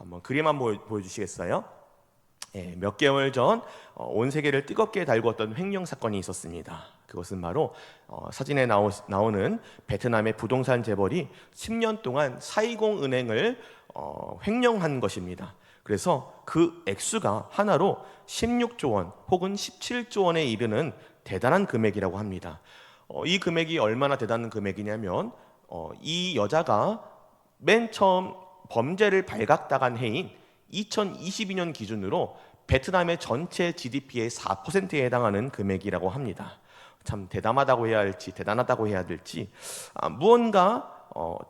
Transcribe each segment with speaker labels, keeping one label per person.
Speaker 1: 한번 그림 한번 보여주시겠어요? 몇 개월 전 온 세계를 뜨겁게 달구었던 횡령 사건이 있었습니다. 그것은 바로 사진에 나오는 베트남의 부동산 재벌이 10년 동안 사이공 은행을 횡령한 것입니다. 그래서 그 액수가 하나로 16조 원 혹은 17조 원에 이르는 대단한 금액이라고 합니다. 이 금액이 얼마나 대단한 금액이냐면 이 여자가 맨 처음 범죄를 발각당한 해인 2022년 기준으로 베트남의 전체 GDP의 4%에 해당하는 금액이라고 합니다. 참 대담하다고 해야 할지 대단하다고 해야 될지 무언가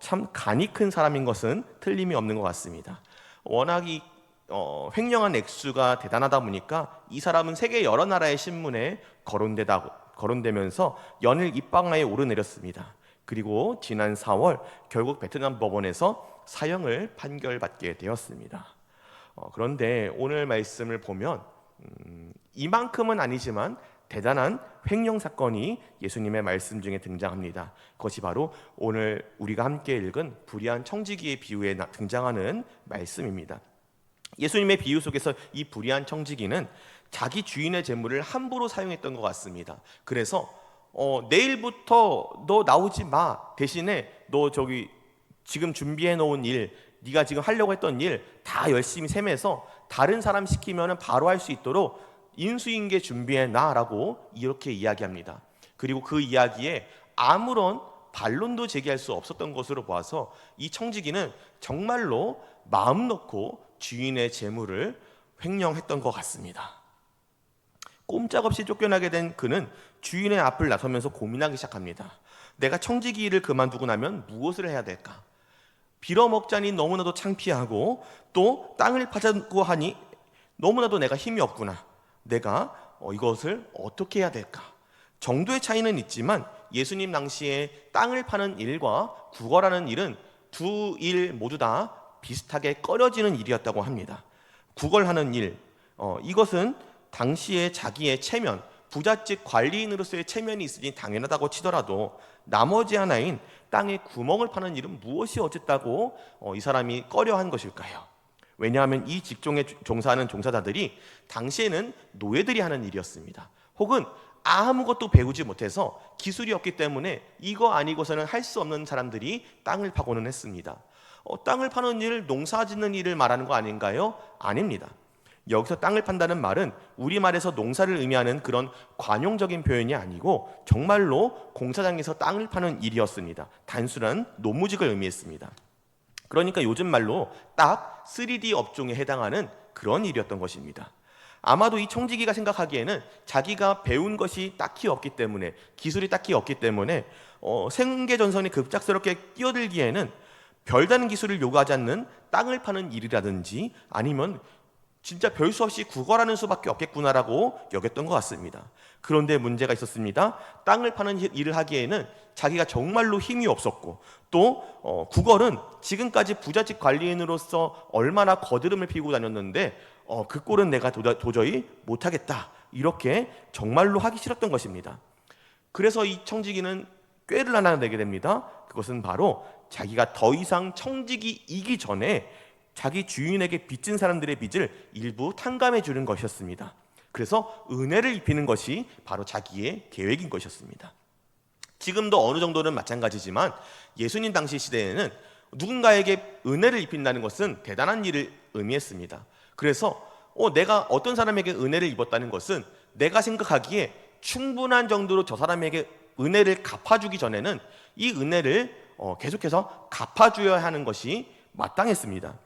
Speaker 1: 참 간이 큰 사람인 것은 틀림이 없는 것 같습니다. 워낙 이 횡령한 액수가 대단하다 보니까 이 사람은 세계 여러 나라의 신문에 거론되면서 연일 입방아에 오르내렸습니다. 그리고 지난 4월 결국 베트남 법원에서 사형을 판결받게 되었습니다. 그런데 오늘 말씀을 보면 이만큼은 아니지만 대단한 횡령 사건이 예수님의 말씀 중에 등장합니다. 그것이 바로 오늘 우리가 함께 읽은 불의한 청지기의 비유에 등장하는 말씀입니다. 예수님의 비유 속에서 이 불의한 청지기는 자기 주인의 재물을 함부로 사용했던 것 같습니다. 그래서 내일부터 너 나오지 마. 대신에 너 저기 지금 준비해 놓은 일, 네가 지금 하려고 했던 일 다 열심히 세매서 다른 사람 시키면 바로 할 수 있도록 인수인계 준비해 놔라고 이렇게 이야기합니다. 그리고 그 이야기에 아무런 반론도 제기할 수 없었던 것으로 보아서 이 청지기는 정말로 마음 놓고 주인의 재물을 횡령했던 것 같습니다. 꼼짝없이 쫓겨나게 된 그는 주인의 앞을 나서면서 고민하기 시작합니다. 내가 청지기 일을 그만두고 나면 무엇을 해야 될까? 빌어먹자니 너무나도 창피하고 또 땅을 파자고 하니 너무나도 내가 힘이 없구나. 내가 이것을 어떻게 해야 될까? 정도의 차이는 있지만 예수님 당시에 땅을 파는 일과 구걸하는 일은 두 일 모두 다 비슷하게 꺼려지는 일이었다고 합니다. 구걸하는 일, 이것은 당시에 자기의 체면, 부잣집 관리인으로서의 체면이 있으니 당연하다고 치더라도 나머지 하나인 땅에 구멍을 파는 일은 무엇이 어쨌다고 이 사람이 꺼려한 것일까요? 왜냐하면 이 직종에 종사하는 종사자들이 당시에는 노예들이 하는 일이었습니다. 혹은 아무것도 배우지 못해서 기술이 없기 때문에 이거 아니고서는 할 수 없는 사람들이 땅을 파고는 했습니다. 땅을 파는 일, 농사 짓는 일을 말하는 거 아닌가요? 아닙니다. 여기서 땅을 판다는 말은 우리말에서 농사를 의미하는 그런 관용적인 표현이 아니고 정말로 공사장에서 땅을 파는 일이었습니다. 단순한 노무직을 의미했습니다. 그러니까 요즘 말로 딱 3D 업종에 해당하는 그런 일이었던 것입니다. 아마도 이 청지기가 생각하기에는 자기가 배운 것이 딱히 없기 때문에, 기술이 딱히 없기 때문에 생계전선에 급작스럽게 끼어들기에는 별다른 기술을 요구하지 않는 땅을 파는 일이라든지 아니면 진짜 별 수 없이 구걸하는 수밖에 없겠구나라고 여겼던 것 같습니다. 그런데 문제가 있었습니다. 땅을 파는 일을 하기에는 자기가 정말로 힘이 없었고 또 구걸은 지금까지 부잣집 관리인으로서 얼마나 거드름을 피우고 다녔는데 그 꼴은 내가 도저히 못하겠다. 이렇게 정말로 하기 싫었던 것입니다. 그래서 이 청지기는 꾀를 하나 내게 됩니다. 그것은 바로 자기가 더 이상 청지기이기 전에 자기 주인에게 빚진 사람들의 빚을 일부 탕감해 주는 것이었습니다. 그래서 은혜를 입히는 것이 바로 자기의 계획인 것이었습니다. 지금도 어느 정도는 마찬가지지만 예수님 당시 시대에는 누군가에게 은혜를 입힌다는 것은 대단한 일을 의미했습니다. 그래서 내가 어떤 사람에게 은혜를 입었다는 것은 내가 생각하기에 충분한 정도로 저 사람에게 은혜를 갚아주기 전에는 이 은혜를 계속해서 갚아줘야 하는 것이 마땅했습니다.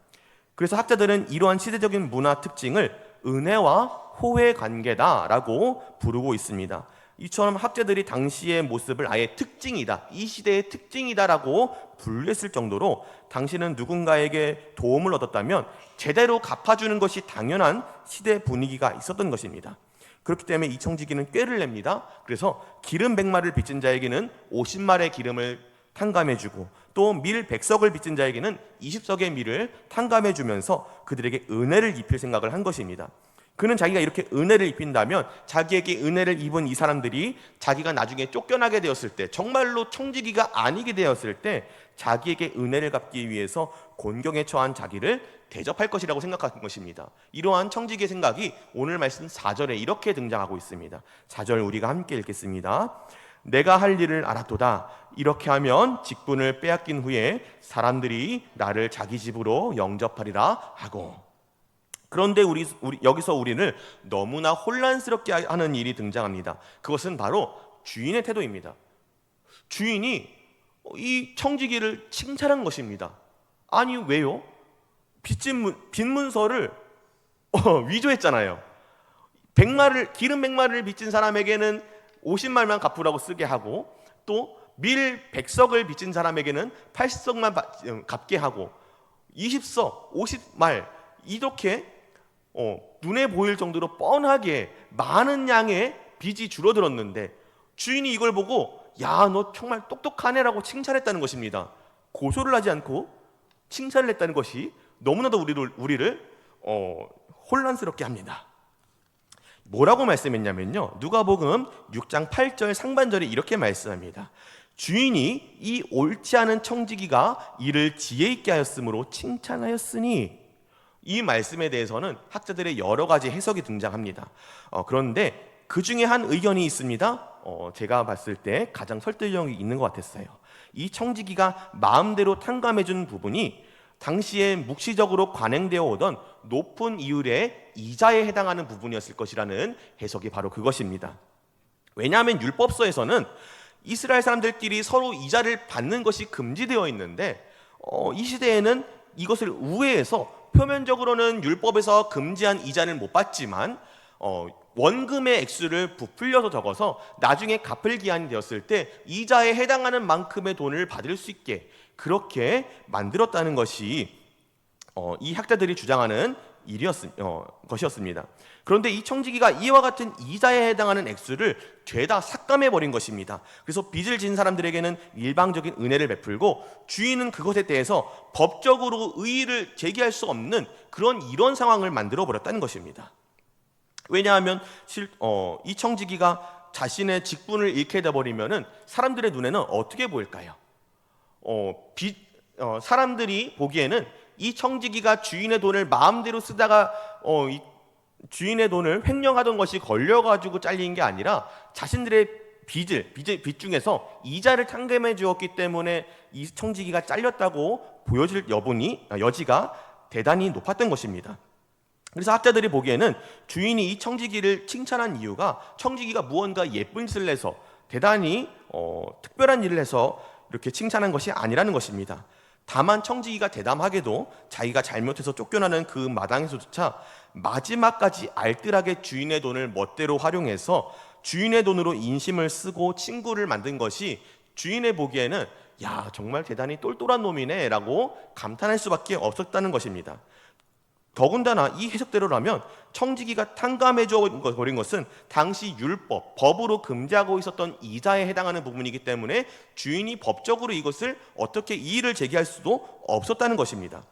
Speaker 1: 그래서 학자들은 이러한 시대적인 문화 특징을 은혜와 호의 관계다라고 부르고 있습니다. 이처럼 학자들이 당시의 모습을 아예 특징이다, 이 시대의 특징이다라고 분류했을 정도로 당시는 누군가에게 도움을 얻었다면 제대로 갚아주는 것이 당연한 시대 분위기가 있었던 것입니다. 그렇기 때문에 이 청지기는 꾀를 냅니다. 그래서 기름 100마를 빚진 자에게는 50말의 기름을 탕감해주고 또 밀 100석을 빚진 자에게는 20석의 밀을 탕감해주면서 그들에게 은혜를 입힐 생각을 한 것입니다. 그는 자기가 이렇게 은혜를 입힌다면 자기에게 은혜를 입은 이 사람들이 자기가 나중에 쫓겨나게 되었을 때, 정말로 청지기가 아니게 되었을 때 자기에게 은혜를 갚기 위해서 곤경에 처한 자기를 대접할 것이라고 생각한 것입니다. 이러한 청지기의 생각이 오늘 말씀 4절에 이렇게 등장하고 있습니다. 4절 우리가 함께 읽겠습니다. 내가 할 일을 알았도다. 이렇게 하면 직분을 빼앗긴 후에 사람들이 나를 자기 집으로 영접하리라 하고. 그런데 여기서 우리를 너무나 혼란스럽게 하는 일이 등장합니다. 그것은 바로 주인의 태도입니다. 주인이 이 청지기를 칭찬한 것입니다. 아니 왜요? 빚진 문서를 위조했잖아요. 기름 100마리를 빚진 사람에게는 50말만 갚으라고 쓰게 하고, 또 밀 100석을 빚진 사람에게는 80석만 갚게 하고, 20석, 50말 이렇게 눈에 보일 정도로 뻔하게 많은 양의 빚이 줄어들었는데 주인이 이걸 보고 야, 너 정말 똑똑하네라고 칭찬했다는 것입니다. 고소를 하지 않고 칭찬을 했다는 것이 너무나도 우리를 혼란스럽게 합니다. 뭐라고 말씀했냐면요, 누가복음 6장 8절 상반절에 이렇게 말씀합니다. 주인이 이 옳지 않은 청지기가 이를 지혜 있게 하였으므로 칭찬하였으니. 이 말씀에 대해서는 학자들의 여러 가지 해석이 등장합니다. 그런데 그 중에 한 의견이 있습니다. 제가 봤을 때 가장 설득력이 있는 것 같았어요. 이 청지기가 마음대로 탕감해준 부분이 당시에 묵시적으로 관행되어 오던 높은 이율의 이자에 해당하는 부분이었을 것이라는 해석이 바로 그것입니다. 왜냐하면 율법서에서는 이스라엘 사람들끼리 서로 이자를 받는 것이 금지되어 있는데 이 시대에는 이것을 우회해서 표면적으로는 율법에서 금지한 이자는 못 받지만 원금의 액수를 부풀려서 적어서 나중에 갚을 기한이 되었을 때 이자에 해당하는 만큼의 돈을 받을 수 있게 그렇게 만들었다는 것이 이 학자들이 주장하는 것이었습니다. 그런데 이 청지기가 이와 같은 이자에 해당하는 액수를 죄다 삭감해버린 것입니다. 그래서 빚을 진 사람들에게는 일방적인 은혜를 베풀고 주인은 그것에 대해서 법적으로 의의를 제기할 수 없는 이런 상황을 만들어버렸다는 것입니다. 왜냐하면 이 청지기가 자신의 직분을 잃게 되어버리면 사람들의 눈에는 어떻게 보일까요? 사람들이 보기에는 이 청지기가 주인의 돈을 마음대로 쓰다가 주인의 돈을 횡령하던 것이 걸려가지고 잘린 게 아니라 자신들의 빚 중에서 이자를 탕감해 주었기 때문에 이 청지기가 잘렸다고 보여질 여지가 대단히 높았던 것입니다. 그래서 학자들이 보기에는 주인이 이 청지기를 칭찬한 이유가 청지기가 무언가 예쁜 짓을 해서 대단히 특별한 일을 해서 이렇게 칭찬한 것이 아니라는 것입니다. 다만 청지기가 대담하게도 자기가 잘못해서 쫓겨나는 그 마당에서조차 마지막까지 알뜰하게 주인의 돈을 멋대로 활용해서 주인의 돈으로 인심을 쓰고 친구를 만든 것이 주인의 보기에는 야, 정말 대단히 똘똘한 놈이네 라고 감탄할 수밖에 없었다는 것입니다. 더군다나 이 해석대로라면 청지기가 탕감해줘버린 것은 당시 법으로 금지하고 있었던 이자에 해당하는 부분이기 때문에 주인이 법적으로 이것을 어떻게 이의를 제기할 수도 없었다는 것입니다.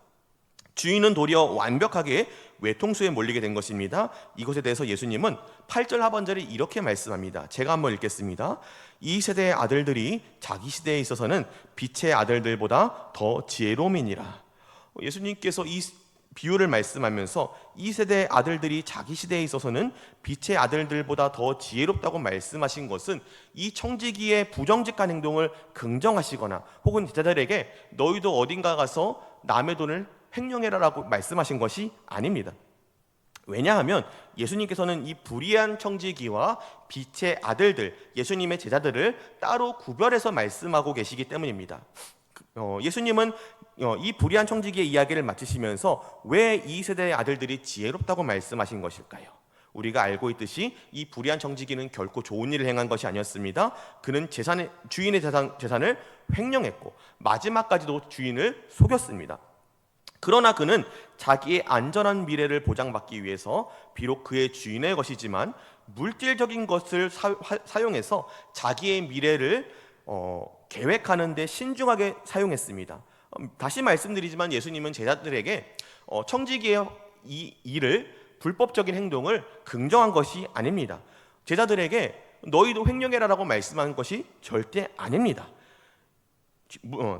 Speaker 1: 주인은 도리어 완벽하게 외통수에 몰리게 된 것입니다. 이것에 대해서 예수님은 8절 하반절에 이렇게 말씀합니다. 제가 한번 읽겠습니다. 이 세대의 아들들이 자기 시대에 있어서는 빛의 아들들보다 더 지혜로움이니라. 예수님께서 이 비유를 말씀하면서 이 세대의 아들들이 자기 시대에 있어서는 빛의 아들들보다 더 지혜롭다고 말씀하신 것은 이 청지기의 부정직한 행동을 긍정하시거나 혹은 제자들에게 너희도 어딘가 가서 남의 돈을 횡령해라라고 말씀하신 것이 아닙니다. 왜냐하면 예수님께서는 이 불의한 청지기와 빛의 아들들, 예수님의 제자들을 따로 구별해서 말씀하고 계시기 때문입니다. 예수님은 이 불의한 청지기의 이야기를 마치시면서 왜 이 세대의 아들들이 지혜롭다고 말씀하신 것일까요? 우리가 알고 있듯이 이 불의한 청지기는 결코 좋은 일을 행한 것이 아니었습니다. 그는 주인의 재산을 횡령했고 마지막까지도 주인을 속였습니다. 그러나 그는 자기의 안전한 미래를 보장받기 위해서 비록 그의 주인의 것이지만 물질적인 것을 사용해서 자기의 미래를 계획하는 데 신중하게 사용했습니다. 다시 말씀드리지만 예수님은 제자들에게 청지기의 이 일을 불법적인 행동을 긍정한 것이 아닙니다. 제자들에게 너희도 횡령해라라고 말씀한 것이 절대 아닙니다.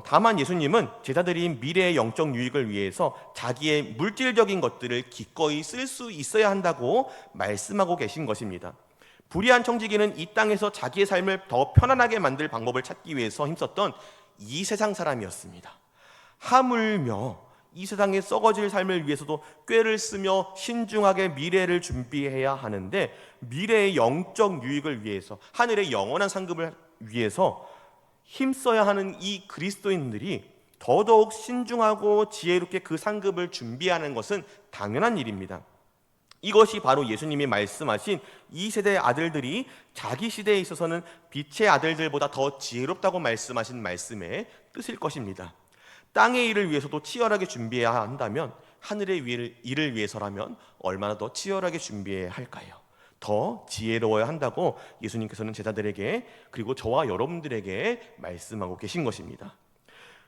Speaker 1: 다만 예수님은 제자들이 미래의 영적 유익을 위해서 자기의 물질적인 것들을 기꺼이 쓸 수 있어야 한다고 말씀하고 계신 것입니다. 불의한 청지기는 이 땅에서 자기의 삶을 더 편안하게 만들 방법을 찾기 위해서 힘썼던 이 세상 사람이었습니다. 하물며 이 세상에 썩어질 삶을 위해서도 꾀를 쓰며 신중하게 미래를 준비해야 하는데, 미래의 영적 유익을 위해서, 하늘의 영원한 상급을 위해서 힘써야 하는 이 그리스도인들이 더더욱 신중하고 지혜롭게 그 상급을 준비하는 것은 당연한 일입니다. 이것이 바로 예수님이 말씀하신 이 세대의 아들들이 자기 시대에 있어서는 빛의 아들들보다 더 지혜롭다고 말씀하신 말씀의 뜻일 것입니다. 땅의 일을 위해서도 치열하게 준비해야 한다면 하늘의 일을 위해서라면 얼마나 더 치열하게 준비해야 할까요? 더 지혜로워야 한다고 예수님께서는 제자들에게, 그리고 저와 여러분들에게 말씀하고 계신 것입니다.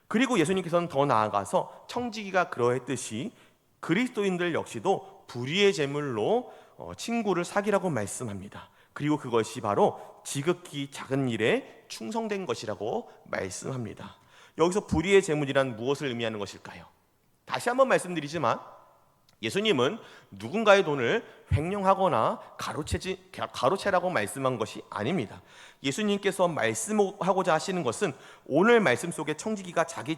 Speaker 1: 그리고 예수님께서는 더 나아가서 청지기가 그러했듯이 그리스도인들 역시도 불의의 재물로 친구를 사귀라고 말씀합니다. 그리고 그것이 바로 지극히 작은 일에 충성된 것이라고 말씀합니다. 여기서 불의의 재물이란 무엇을 의미하는 것일까요? 다시 한번 말씀드리지만 예수님은 누군가의 돈을 횡령하거나 가로채라고 말씀한 것이 아닙니다. 예수님께서 말씀하고자 하시는 것은 오늘 말씀 속에 청지기가 자기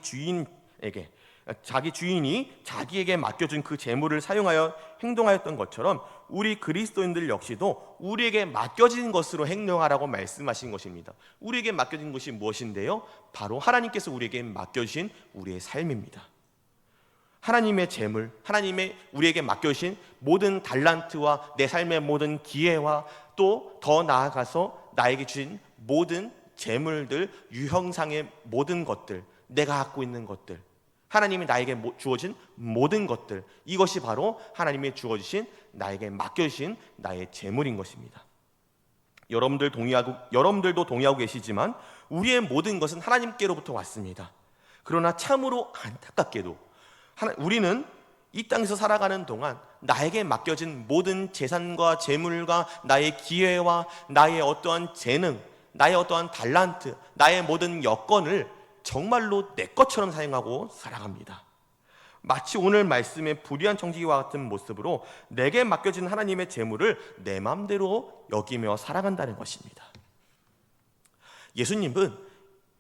Speaker 1: 주인이 자기에게 맡겨준 그 재물을 사용하여 행동하였던 것처럼 우리 그리스도인들 역시도 우리에게 맡겨진 것으로 행동하라고 말씀하신 것입니다. 우리에게 맡겨진 것이 무엇인데요? 바로 하나님께서 우리에게 맡겨주신 우리의 삶입니다. 하나님의 재물, 하나님의 우리에게 맡겨주신 모든 달란트와 내 삶의 모든 기회와 또 더 나아가서 나에게 주신 모든 재물들, 유형상의 모든 것들, 내가 갖고 있는 것들, 하나님이 나에게 주어진 모든 것들, 이것이 바로 하나님이 주어주신, 나에게 맡겨주신 나의 재물인 것입니다. 여러분들도 동의하고 계시지만 우리의 모든 것은 하나님께로부터 왔습니다. 그러나 참으로 안타깝게도 우리는 이 땅에서 살아가는 동안 나에게 맡겨진 모든 재산과 재물과 나의 기회와 나의 어떠한 재능, 나의 어떠한 달란트, 나의 모든 여건을 정말로 내 것처럼 사용하고 살아갑니다. 마치 오늘 말씀의 불의한 청지기와 같은 모습으로 내게 맡겨진 하나님의 재물을 내 마음대로 여기며 살아간다는 것입니다. 예수님은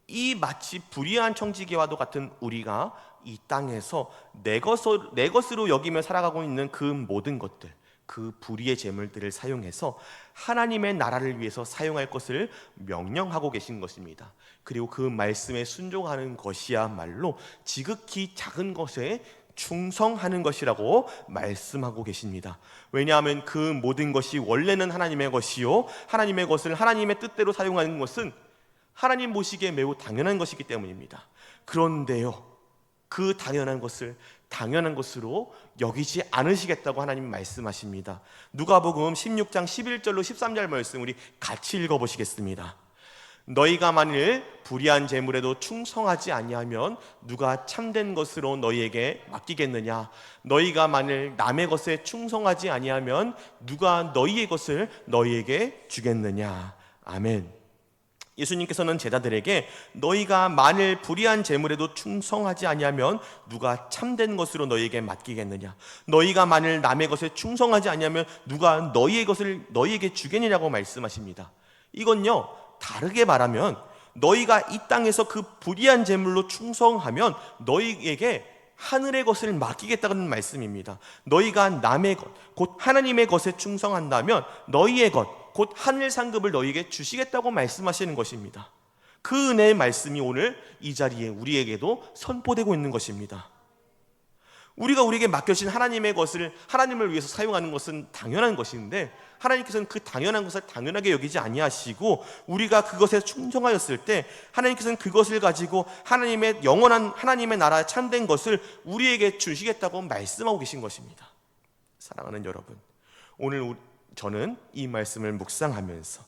Speaker 1: 이 마치 불의한 청지기와도 같은 우리가 이 땅에서 내 것으로 여기며 살아가고 있는 그 모든 것들, 그 불의의 재물들을 사용해서 하나님의 나라를 위해서 사용할 것을 명령하고 계신 것입니다. 그리고 그 말씀에 순종하는 것이야말로 지극히 작은 것에 충성하는 것이라고 말씀하고 계십니다. 왜냐하면 그 모든 것이 원래는 하나님의 것이요, 하나님의 것을 하나님의 뜻대로 사용하는 것은 하나님 보시기에 매우 당연한 것이기 때문입니다. 그런데요, 그 당연한 것을 당연한 것으로 여기지 않으시겠다고 하나님 말씀하십니다. 누가복음 16장 11절로 13절 말씀 우리 같이 읽어보시겠습니다. 너희가 만일 불의한 재물에도 충성하지 아니하면 누가 참된 것으로 너희에게 맡기겠느냐? 너희가 만일 남의 것에 충성하지 아니하면 누가 너희의 것을 너희에게 주겠느냐? 아멘. 예수님께서는 제자들에게 너희가 만일 불의한 재물에도 충성하지 아니하면 누가 참된 것으로 너희에게 맡기겠느냐? 너희가 만일 남의 것에 충성하지 아니하면 누가 너희의 것을 너희에게 주겠느냐고 말씀하십니다. 이건요, 다르게 말하면 너희가 이 땅에서 그 불의한 재물로 충성하면 너희에게 하늘의 것을 맡기겠다는 말씀입니다. 너희가 남의 것, 곧 하나님의 것에 충성한다면 너희의 것, 곧 하늘 상급을 너희에게 주시겠다고 말씀하시는 것입니다. 그 은혜의 말씀이 오늘 이 자리에 우리에게도 선포되고 있는 것입니다. 우리가 우리에게 맡겨진 하나님의 것을 하나님을 위해서 사용하는 것은 당연한 것인데 하나님께서는 그 당연한 것을 당연하게 여기지 아니하시고 우리가 그것에 충성하였을 때 하나님께서는 그것을 가지고 하나님의 영원한 하나님의 나라에 참된 것을 우리에게 주시겠다고 말씀하고 계신 것입니다. 사랑하는 여러분, 오늘 저는 이 말씀을 묵상하면서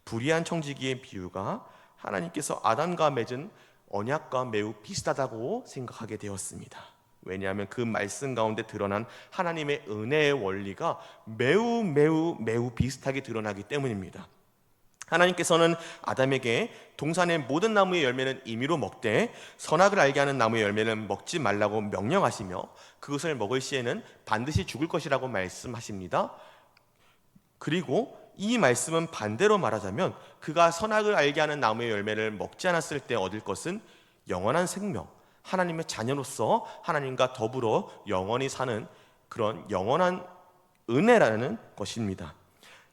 Speaker 1: 불의한 청지기의 비유가 하나님께서 아담과 맺은 언약과 매우 비슷하다고 생각하게 되었습니다. 왜냐하면 그 말씀 가운데 드러난 하나님의 은혜의 원리가 매우 매우 매우 비슷하게 드러나기 때문입니다. 하나님께서는 아담에게 동산의 모든 나무의 열매는 임의로 먹되 선악을 알게 하는 나무의 열매는 먹지 말라고 명령하시며 그것을 먹을 시에는 반드시 죽을 것이라고 말씀하십니다. 그리고 이 말씀은 반대로 말하자면 그가 선악을 알게 하는 나무의 열매를 먹지 않았을 때 얻을 것은 영원한 생명, 하나님의 자녀로서 하나님과 더불어 영원히 사는 그런 영원한 은혜라는 것입니다.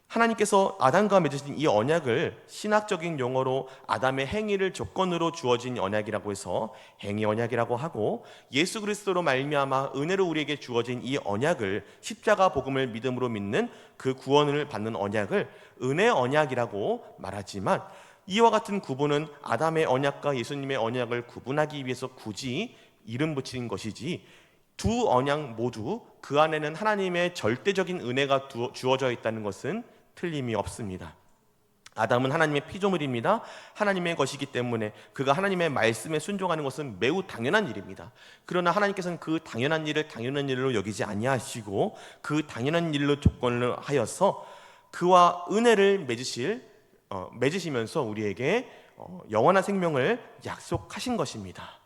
Speaker 1: 하나님께서 아담과 맺으신 이 언약을 신학적인 용어로 아담의 행위를 조건으로 주어진 언약이라고 해서 행위 언약이라고 하고, 예수 그리스도로 말미암아 은혜로 우리에게 주어진 이 언약을 십자가 복음을 믿음으로 믿는 그 구원을 받는 언약을 은혜 언약이라고 말하지만, 이와 같은 구분은 아담의 언약과 예수님의 언약을 구분하기 위해서 굳이 이름 붙인 것이지, 두 언약 모두 그 안에는 하나님의 절대적인 은혜가 주어져 있다는 것은 틀림이 없습니다. 아담은 하나님의 피조물입니다. 하나님의 것이기 때문에 그가 하나님의 말씀에 순종하는 것은 매우 당연한 일입니다. 그러나 하나님께서는 그 당연한 일을 당연한 일로 여기지 아니하시고 그 당연한 일로 조건을 하여서 그와 은혜를 맺으시면서 우리에게 영원한 생명을 약속하신 것입니다.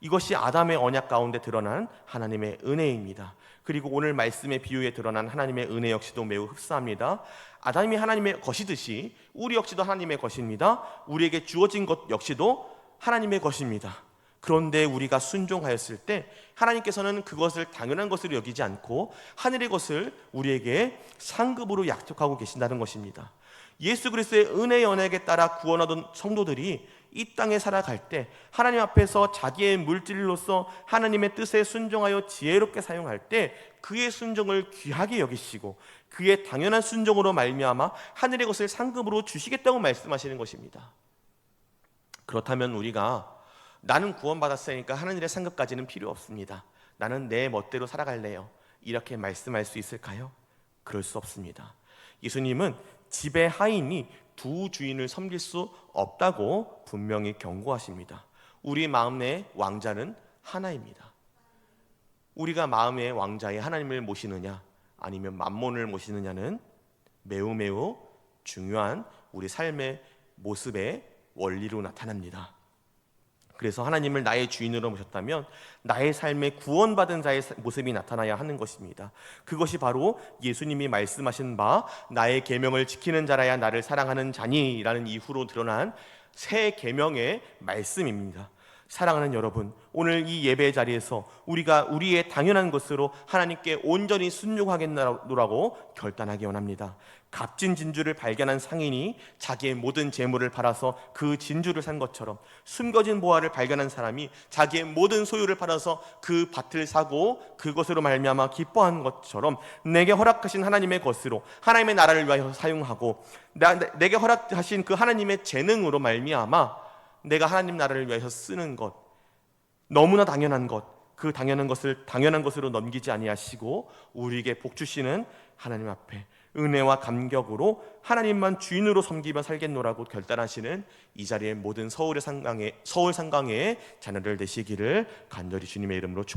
Speaker 1: 이것이 아담의 언약 가운데 드러난 하나님의 은혜입니다. 그리고 오늘 말씀의 비유에 드러난 하나님의 은혜 역시도 매우 흡사합니다. 아담이 하나님의 것이듯이 우리 역시도 하나님의 것입니다. 우리에게 주어진 것 역시도 하나님의 것입니다. 그런데 우리가 순종하였을 때 하나님께서는 그것을 당연한 것으로 여기지 않고 하늘의 것을 우리에게 상급으로 약속하고 계신다는 것입니다. 예수 그리스도의 은혜의 언약에 따라 구원 얻은 성도들이 이 땅에 살아갈 때 하나님 앞에서 자기의 물질로서 하나님의 뜻에 순종하여 지혜롭게 사용할 때 그의 순종을 귀하게 여기시고 그의 당연한 순종으로 말미암아 하늘의 것을 상급으로 주시겠다고 말씀하시는 것입니다. 그렇다면 우리가 나는 구원받았으니까 하늘의 상급까지는 필요 없습니다, 나는 내 멋대로 살아갈래요, 이렇게 말씀할 수 있을까요? 그럴 수 없습니다. 예수님은 집의 하인이 두 주인을 섬길 수 없다고 분명히 경고하십니다. 우리 마음의 왕자는 하나입니다. 우리가 마음의 왕자의 하나님을 모시느냐 아니면 만몬을 모시느냐는 매우 매우 중요한 우리 삶의 모습의 원리로 나타납니다. 그래서 하나님을 나의 주인으로 모셨다면 나의 삶에 구원받은 자의 모습이 나타나야 하는 것입니다. 그것이 바로 예수님이 말씀하신 바 나의 계명을 지키는 자라야 나를 사랑하는 자니라는 이후로 드러난 새 계명의 말씀입니다. 사랑하는 여러분, 오늘 이 예배 자리에서 우리가 우리의 당연한 것으로 하나님께 온전히 순종하겠노라고 결단하기 원합니다. 값진 진주를 발견한 상인이 자기의 모든 재물을 팔아서 그 진주를 산 것처럼, 숨겨진 보화를 발견한 사람이 자기의 모든 소유를 팔아서 그 밭을 사고 그것으로 말미암아 기뻐하는 것처럼 내게 허락하신 하나님의 것으로 하나님의 나라를 위하여 사용하고 내게 허락하신 그 하나님의 재능으로 말미암아 내가 하나님 나라를 위해서 쓰는 것, 너무나 당연한 것, 그 당연한 것을 당연한 것으로 넘기지 아니하시고 우리에게 복 주시는 하나님 앞에 은혜와 감격으로 하나님만 주인으로 섬기며 살겠노라고 결단하시는 이 자리의 모든 서울 상강의 자녀들 되시기를 간절히 주님의 이름으로 축복합니다.